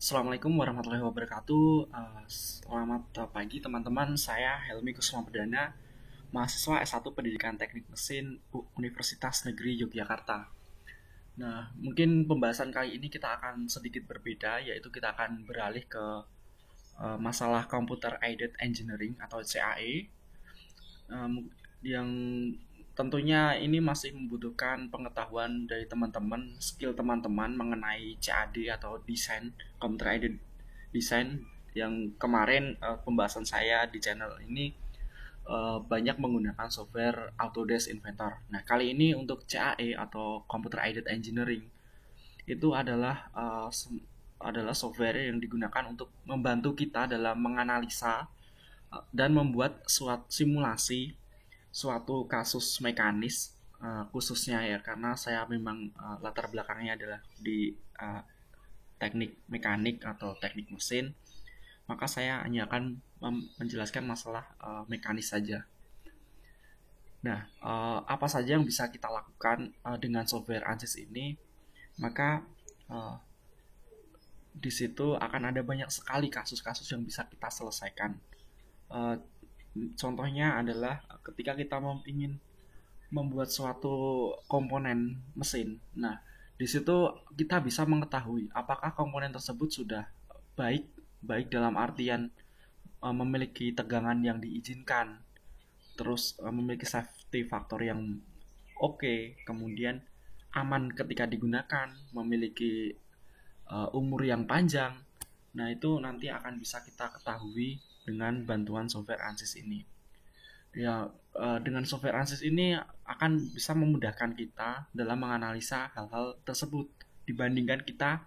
Assalamualaikum warahmatullahi wabarakatuh. Selamat pagi teman-teman. Saya Helmi Kusuma Perdana, mahasiswa S1 Pendidikan Teknik Mesin Universitas Negeri Yogyakarta. Nah, mungkin pembahasan kali ini kita akan sedikit berbeda, yaitu kita akan beralih ke masalah Computer Aided Engineering atau CAE, yang tentunya ini masih membutuhkan pengetahuan dari teman-teman, skill teman-teman mengenai CAD atau desain computer aided design yang kemarin pembahasan saya di channel ini banyak menggunakan software Autodesk Inventor. Nah, kali ini untuk CAE atau Computer Aided Engineering itu adalah software yang digunakan untuk membantu kita dalam menganalisa dan membuat suatu simulasi suatu kasus mekanis, khususnya ya karena saya memang latar belakangnya adalah di teknik mekanik atau teknik mesin, maka saya hanya akan menjelaskan masalah mekanis saja. Nah, apa saja yang bisa kita lakukan dengan software ANSYS ini? Maka di situ akan ada banyak sekali kasus-kasus yang bisa kita selesaikan. Uh, Contohnya adalah ketika kita ingin membuat suatu komponen mesin. Nah, di situ kita bisa mengetahui apakah komponen tersebut sudah baik baik dalam artian memiliki tegangan yang diizinkan, terus memiliki safety factor yang oke, kemudian aman ketika digunakan, memiliki umur yang panjang. Nah, itu nanti akan bisa kita ketahui dengan bantuan software ANSYS ini. Ya, dengan software ANSYS ini akan bisa memudahkan kita dalam menganalisa hal-hal tersebut dibandingkan kita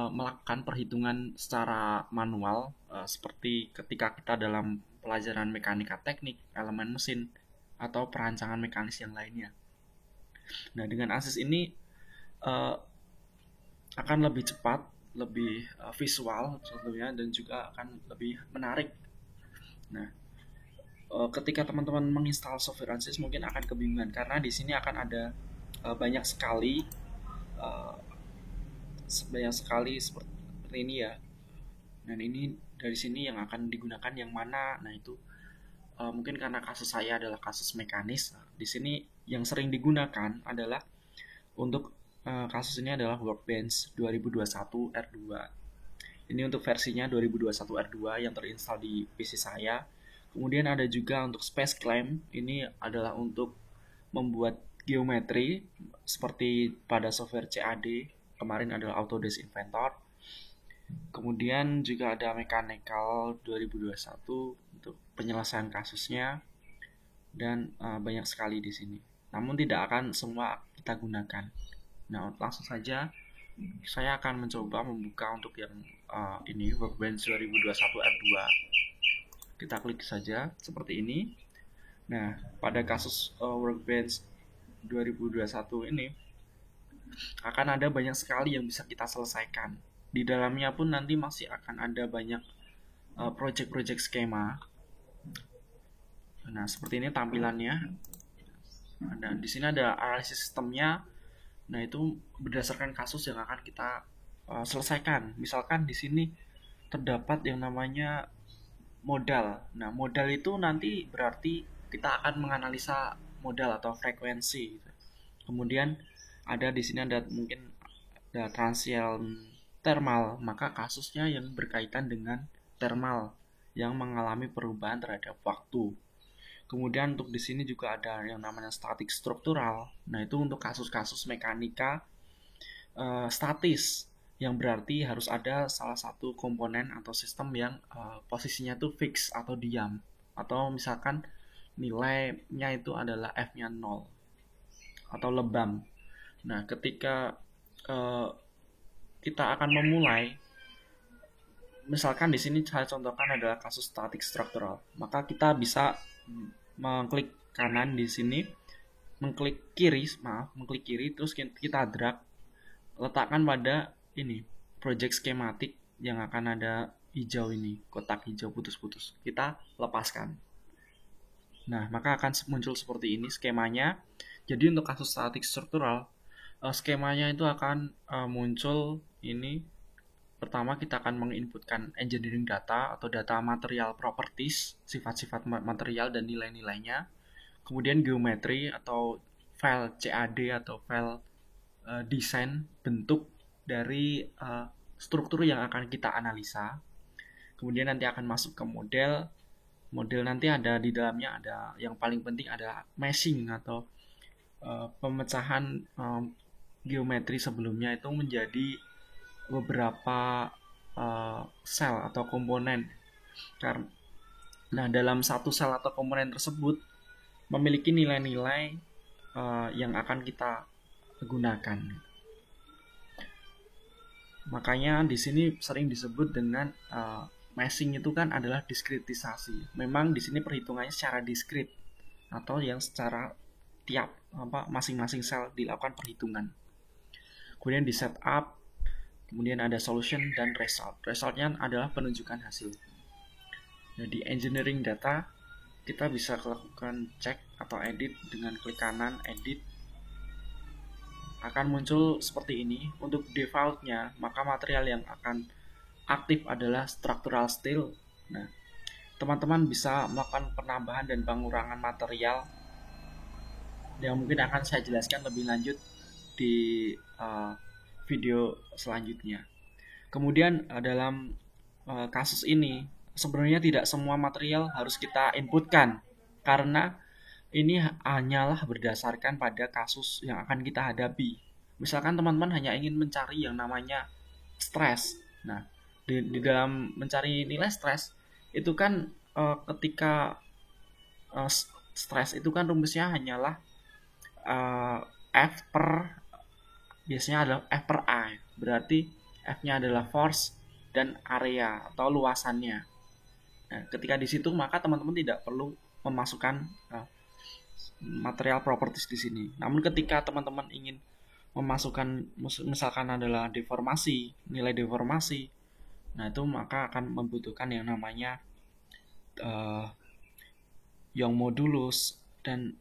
melakukan perhitungan secara manual, seperti ketika kita dalam pelajaran mekanika teknik, elemen mesin, atau perancangan mekanis yang lainnya. Nah, dengan ANSYS ini uh, akan lebih cepat, lebih visual contohnya, dan juga akan lebih menarik. Nah, ketika teman-teman menginstal software ANSYS mungkin akan kebingungan karena di sini akan ada banyak sekali uh, seperti ini ya. Dan ini dari sini yang akan digunakan yang mana. Nah, itu mungkin karena kasus saya adalah kasus mekanis. Di sini yang sering digunakan adalah untuk kasus ini adalah Workbench 2021 R2. Ini untuk versinya 2021 R2 yang terinstal di PC saya. Kemudian ada juga untuk Space Clamp. Ini adalah untuk membuat geometri seperti pada software CAD. Kemarin adalah Autodesk Inventor. Kemudian juga ada Mechanical 2021 untuk penyelesaian kasusnya, dan banyak sekali di sini. Namun tidak akan semua kita gunakan. Nah, langsung saja saya akan mencoba membuka untuk yang ini Workbench 2021 R2. Kita klik saja seperti ini. Nah, pada kasus Workbench 2021 ini akan ada banyak sekali yang bisa kita selesaikan. Di dalamnya pun nanti masih akan ada banyak project-project skema. Nah, seperti ini tampilannya. Dan di sini ada analisis sistemnya. Nah, itu berdasarkan kasus yang akan kita selesaikan. Misalkan di sini terdapat yang namanya modal. Nah, modal itu nanti berarti kita akan menganalisa modal atau frekuensi. Kemudian ada di sini ada mungkin ada transient thermal, maka kasusnya yang berkaitan dengan thermal yang mengalami perubahan terhadap waktu. Kemudian untuk di sini juga ada yang namanya statik struktural. Nah, itu untuk kasus-kasus mekanika statis, yang berarti harus ada salah satu komponen atau sistem yang posisinya tuh fix atau diam, atau misalkan nilainya itu adalah F-nya 0 atau lebam. Nah, ketika kita akan memulai, misalkan di sini saya contohkan adalah kasus static structural, maka kita bisa mengklik kanan di sini, mengklik kiri, terus kita drag, letakkan pada ini project schematic yang akan ada hijau ini, kotak hijau putus-putus. Kita lepaskan. Nah, maka akan muncul seperti ini skemanya. Jadi untuk kasus static struktural, skemanya itu akan muncul ini Pertama, kita akan menginputkan engineering data atau data material properties, sifat-sifat material dan nilai-nilainya. Kemudian geometri atau file CAD atau file desain bentuk dari struktur yang akan kita analisa. Kemudian nanti akan masuk ke model. Model nanti ada di dalamnya, ada yang paling penting adalah meshing atau pemecahan geometri sebelumnya itu menjadi beberapa sel atau komponen. Nah, dalam satu sel atau komponen tersebut memiliki nilai-nilai yang akan kita gunakan. Makanya di sini sering disebut dengan meshing itu kan adalah diskritisasi. Memang di sini perhitungannya secara diskrit atau yang secara tiap masing-masing sel dilakukan perhitungan. Kemudian di setup, kemudian ada solution dan result. Resultnya adalah penunjukan hasil. Nah, di engineering data kita bisa lakukan cek atau edit dengan klik kanan edit. Akan muncul seperti ini. Untuk defaultnya, maka material yang akan aktif adalah structural steel. Nah, teman-teman bisa melakukan penambahan dan pengurangan material yang mungkin akan saya jelaskan lebih lanjut di video selanjutnya. Kemudian dalam kasus ini sebenarnya tidak semua material harus kita inputkan karena ini hanyalah berdasarkan pada kasus yang akan kita hadapi. Misalkan teman-teman hanya ingin mencari yang namanya stres. Nah, di dalam mencari nilai stres itu kan ketika stres itu kan rumusnya hanyalah F per biasanya adalah F per A. Berarti F-nya adalah force dan area atau luasannya. Nah, ketika di situ maka teman-teman tidak perlu memasukkan material properties di sini. Namun ketika teman-teman ingin memasukkan misalkan adalah deformasi, nilai deformasi, nah itu maka akan membutuhkan yang namanya Young modulus dan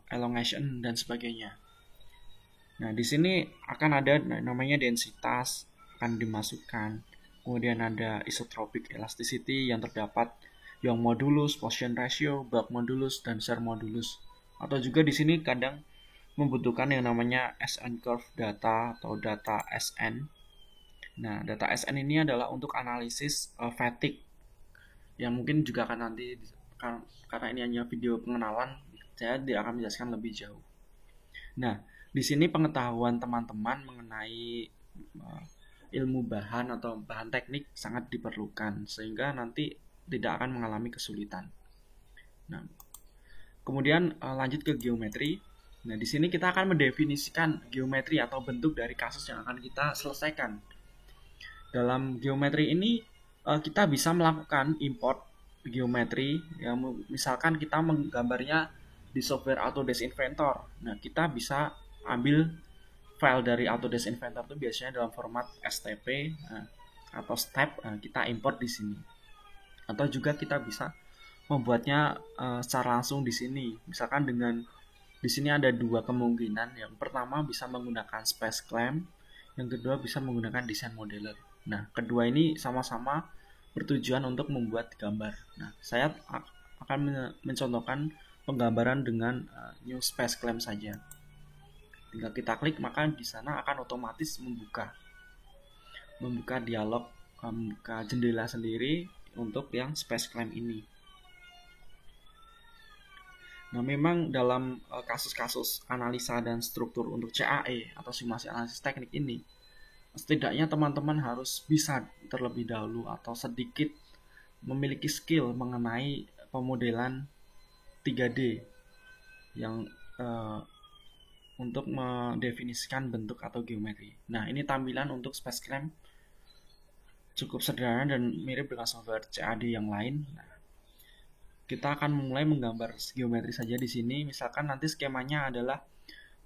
elongation dan sebagainya. Nah, di sini akan ada namanya densitas akan dimasukkan. Kemudian ada isotropic elasticity yang terdapat Young modulus, Poisson ratio, bulk modulus, dan shear modulus. Atau juga di sini kadang membutuhkan yang namanya SN curve data atau data SN. Nah, data SN ini adalah untuk analisis fatigue yang mungkin juga akan nanti karena ini hanya video pengenalan, saya tidak akan menjelaskan lebih jauh. Nah, di sini pengetahuan teman-teman mengenai ilmu bahan atau bahan teknik sangat diperlukan sehingga nanti tidak akan mengalami kesulitan. Nah, kemudian lanjut ke geometri. Nah, di sini kita akan mendefinisikan geometri atau bentuk dari kasus yang akan kita selesaikan. Dalam geometri ini kita bisa melakukan import geometri yang misalkan kita menggambarnya di software Autodesk Inventor. Nah, kita bisa ambil file dari Autodesk Inventor itu biasanya dalam format STP atau step, kita import di sini. Atau juga kita bisa membuatnya secara langsung di sini. Misalkan dengan di sini ada dua kemungkinan. Yang pertama bisa menggunakan space clamp, yang kedua bisa menggunakan design modeler. Nah, kedua ini sama-sama bertujuan untuk membuat gambar. Nah, saya akan mencontohkan penggambaran dengan new space clamp saja. Tinggal kita klik maka di sana akan otomatis membuka dialog, membuka jendela sendiri untuk yang space clamp ini. Nah, memang dalam kasus-kasus analisa dan struktur untuk CAE atau simulasi analisis teknik ini, setidaknya teman-teman harus bisa terlebih dahulu atau sedikit memiliki skill mengenai pemodelan 3D yang untuk mendefinisikan bentuk atau geometri. Nah, ini tampilan untuk space clamp cukup sederhana dan mirip dengan software CAD yang lain. Nah, kita akan mulai menggambar geometri saja di sini. Misalkan nanti skemanya adalah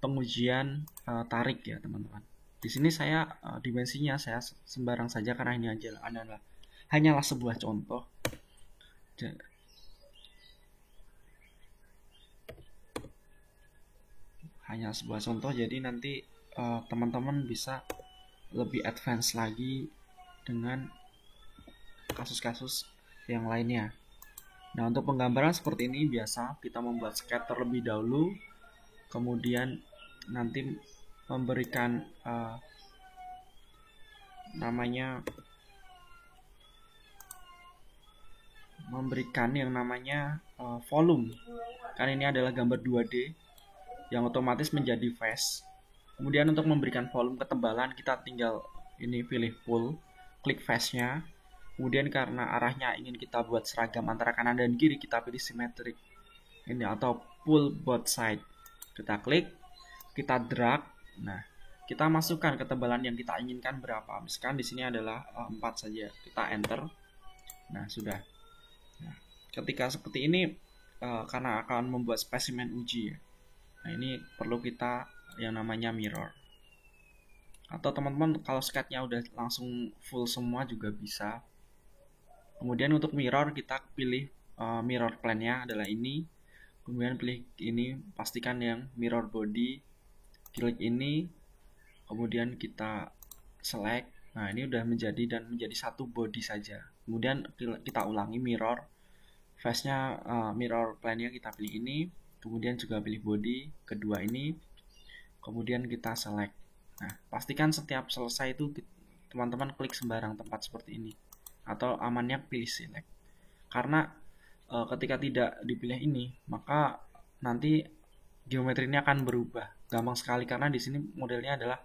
pengujian tarik ya, teman-teman. Di sini saya dimensinya saya sembarang saja karena ini hanyalah sebuah contoh. Hanya sebuah contoh, jadi nanti teman-teman bisa lebih advance lagi dengan kasus-kasus yang lainnya. Nah, untuk penggambaran seperti ini biasa kita membuat sketch terlebih dahulu, kemudian nanti memberikan yang namanya volume. Kan ini adalah gambar 2D yang otomatis menjadi face. Kemudian untuk memberikan volume ketebalan kita tinggal ini pilih full, klik face-nya. Kemudian karena arahnya ingin kita buat seragam antara kanan dan kiri, kita pilih symmetric ini atau pull both side. Kita klik, kita drag. Nah, kita masukkan ketebalan yang kita inginkan berapa. Misalkan di sini adalah 4 saja. Kita enter. Nah, sudah. Nah, ketika seperti ini karena akan membuat spesimen uji. Nah, ini perlu kita yang namanya mirror. Atau teman-teman kalau sketch-nya udah langsung full semua juga bisa. Kemudian untuk mirror kita pilih mirror plane-nya adalah ini. Kemudian pilih ini, pastikan yang mirror body. Klik ini, kemudian kita select. Nah, ini udah menjadi satu body saja. Kemudian kita ulangi mirror. Face-nya mirror plane-nya kita pilih ini. Kemudian juga pilih body, kedua ini. Kemudian kita select. Nah, pastikan setiap selesai itu teman-teman klik sembarang tempat seperti ini. Atau amannya pilih select. Karena ketika tidak dipilih ini, maka nanti geometrinya akan berubah. Gampang sekali karena di sini modelnya adalah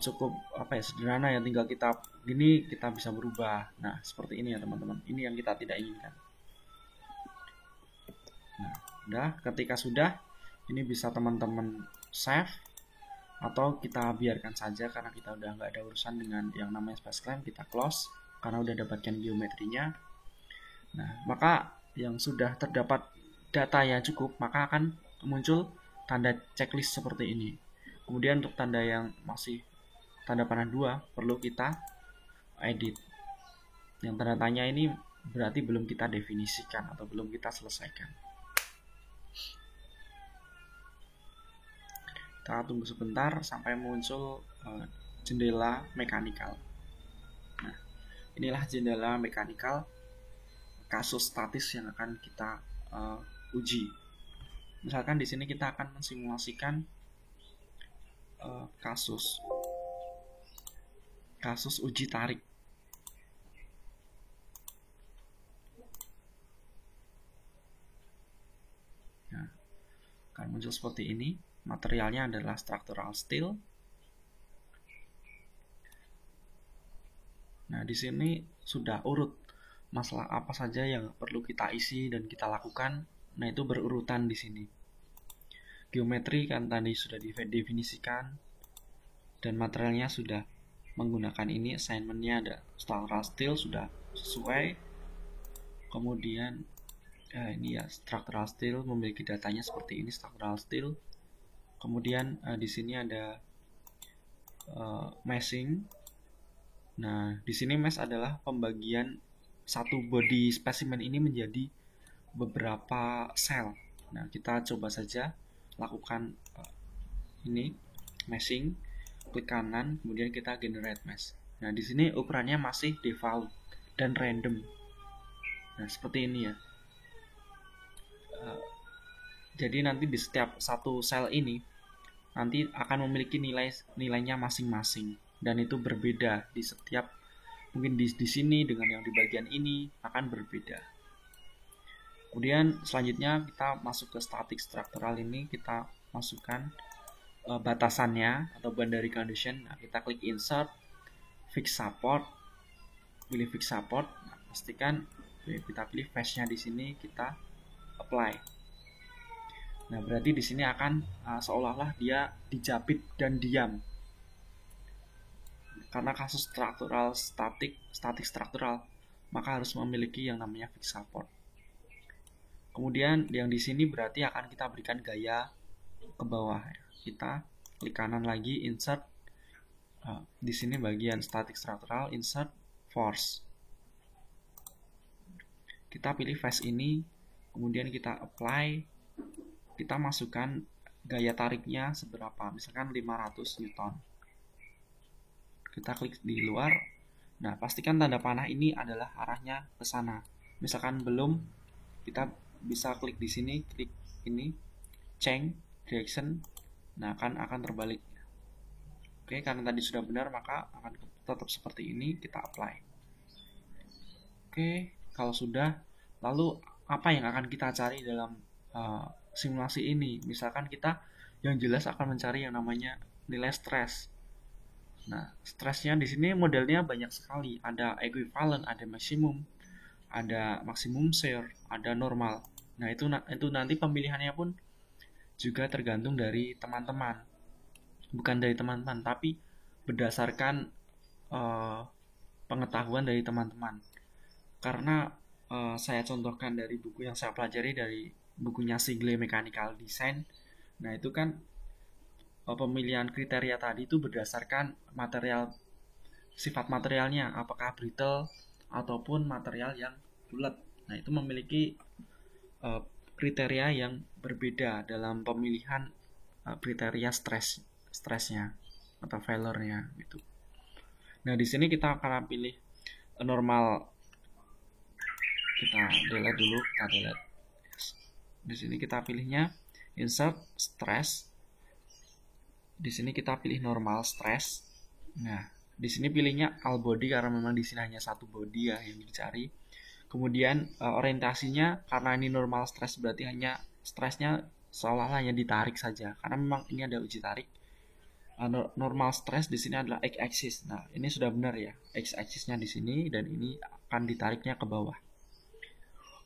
cukup sederhana ya, tinggal kita gini kita bisa berubah. Nah, seperti ini ya teman-teman. Ini yang kita tidak inginkan. Nah, udah, ketika sudah ini bisa teman-teman save atau kita biarkan saja karena kita udah nggak ada urusan dengan yang namanya space clamp, kita close karena udah dapatkan geometrinya. Nah, maka yang sudah terdapat data yang cukup, maka akan muncul tanda checklist seperti ini. Kemudian untuk tanda yang masih tanda panah 2 perlu kita edit. Yang tanda tanya ini berarti belum kita definisikan atau belum kita selesaikan. Kita tunggu sebentar sampai muncul jendela mekanikal. Nah, inilah jendela mekanikal kasus statis yang akan kita uji. Misalkan di sini kita akan mensimulasikan kasus uji tarik. Nah, akan muncul seperti ini. Materialnya adalah structural steel. Nah, di sini sudah urut masalah apa saja yang perlu kita isi dan kita lakukan. Nah, itu berurutan di sini. Geometri kan tadi sudah didefinisikan dan materialnya sudah menggunakan ini. Assignmentnya ada structural steel sudah sesuai. Kemudian ini ya structural steel memiliki datanya seperti ini, structural steel. Kemudian di sini ada meshing. Nah, di sini mesh adalah pembagian satu body spesimen ini menjadi beberapa sel. Nah, kita coba saja lakukan ini meshing, klik kanan, kemudian kita generate mesh. Nah, di sini ukurannya masih default dan random. Nah, seperti ini ya. Jadi nanti di setiap satu sel ini nanti akan memiliki nilainya masing-masing dan itu berbeda di setiap, mungkin di sini dengan yang di bagian ini akan berbeda. Kemudian selanjutnya kita masuk ke static structural ini, kita masukkan batasannya atau boundary condition. Nah, kita klik insert, fix support, pilih fix support. Nah, pastikan kita pilih face-nya di sini, kita apply. Nah, berarti di sini akan seolah-olah dia dijepit dan diam. Karena kasus struktural static struktural, maka harus memiliki yang namanya fix support. Kemudian yang di sini berarti akan kita berikan gaya ke bawah. Kita klik kanan lagi, insert. Di sini bagian static struktural, insert force. Kita pilih face ini, kemudian kita apply. Kita masukkan gaya tariknya seberapa, misalkan 500 Newton. kita klik di luar. Nah, pastikan tanda panah ini adalah arahnya ke sana. Misalkan belum, kita bisa klik di sini, klik ini, change direction. Nah, akan terbalik. Oke, karena tadi sudah benar, maka akan tetap seperti ini. Kita apply. Oke, kalau sudah, lalu apa yang akan kita cari dalam simulasi ini? Misalkan kita yang jelas akan mencari yang namanya nilai stres. Nah, stresnya di sini modelnya banyak sekali. Ada equivalent, ada maximum, ada maximum shear, ada normal. Nah, itu nanti pemilihannya pun juga tergantung dari teman-teman. Bukan dari teman-teman, tapi berdasarkan pengetahuan dari teman-teman. Karena saya contohkan dari buku yang saya pelajari, dari bukunya Sigle Mechanical Design. Nah, itu kan pemilihan kriteria tadi itu berdasarkan sifat materialnya, apakah brittle ataupun material yang bulat. Nah, itu memiliki kriteria yang berbeda dalam pemilihan kriteria stresnya atau failure-nya gitu. Nah, di sini kita akan pilih normal. Kita delete dulu, kita delete. Di sini kita pilihnya insert stress. Di sini kita pilih normal stress. Nah, di sini pilihnya all body karena memang di sini hanya satu body ya yang dicari. Kemudian orientasinya, karena ini normal stress berarti hanya stresnya seolah-olah hanya ditarik saja, karena memang ini ada uji tarik. Normal stress di sini adalah x axis. Nah, ini sudah benar ya, x axisnya di sini dan ini akan ditariknya ke bawah.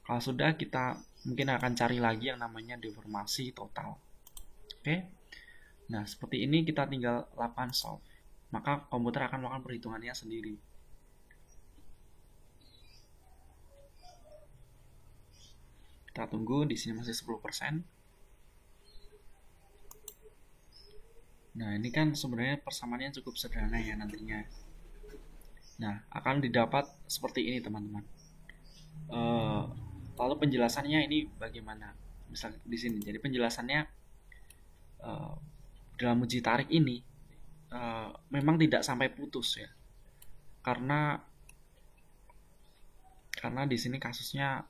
Kalau sudah, kita mungkin akan cari lagi yang namanya deformasi total. Oke. Nah, seperti ini kita tinggal lakukan solve. Maka komputer akan melakukan perhitungannya sendiri. Kita tunggu, di sini masih 10%. Nah, ini kan sebenarnya persamaannya cukup sederhana ya nantinya. Nah, akan didapat seperti ini teman-teman. Lalu penjelasannya ini bagaimana? Misal di sini. Jadi penjelasannya dalam uji tarik ini memang tidak sampai putus ya. Karena di sini kasusnya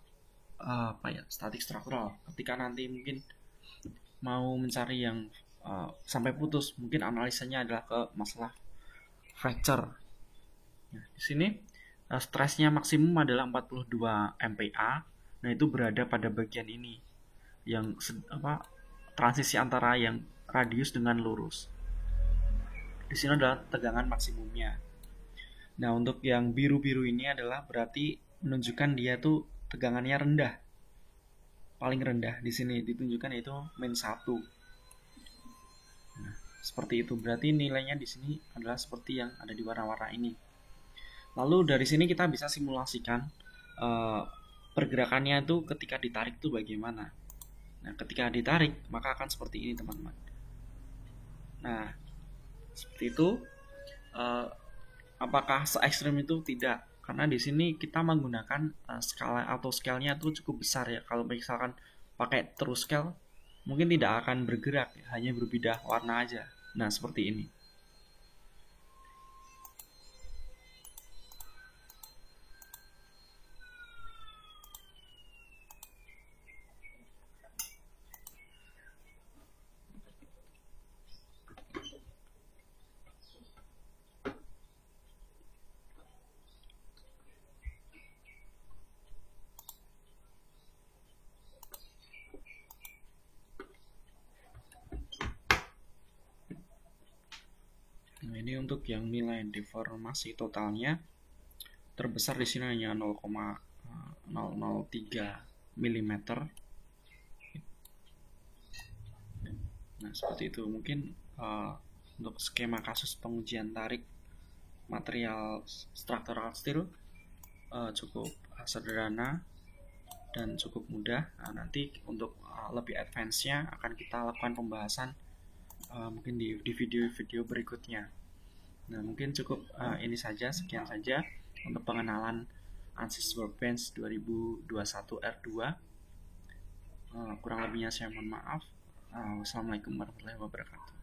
statik struktural. Ketika nanti mungkin mau mencari yang sampai putus, mungkin analisanya adalah ke masalah fracture. Nah, di sini stresnya maksimum adalah 42 MPa. Nah, itu berada pada bagian ini yang transisi antara yang radius dengan lurus. Di sini adalah tegangan maksimumnya. Nah, untuk yang biru-biru ini adalah berarti menunjukkan dia tuh tegangannya rendah. Paling rendah di sini ditunjukkan yaitu min 1. Nah, seperti itu. Berarti nilainya di sini adalah seperti yang ada di warna-warna ini. Lalu dari sini kita bisa simulasikan pergerakannya itu ketika ditarik itu bagaimana. Nah, ketika ditarik maka akan seperti ini teman-teman. Nah, seperti itu. Apakah se-ekstrim itu? Tidak, karena di sini kita menggunakan skala atau scale-nya itu cukup besar ya. Kalau misalkan pakai true scale mungkin tidak akan bergerak ya, hanya berbeda warna aja. Nah, seperti ini. Nah, ini untuk yang nilai deformasi totalnya terbesar di sini hanya 0,003 mm. Nah, seperti itu. Mungkin untuk skema kasus pengujian tarik material structural steel cukup sederhana dan cukup mudah. Nah, nanti untuk lebih advance-nya akan kita lakukan pembahasan mungkin di video-video berikutnya. Nah, mungkin cukup ini saja, sekian saja untuk pengenalan ANSYS Workbench 2021 R2. Kurang lebihnya saya mohon maaf. Wassalamualaikum warahmatullahi wabarakatuh.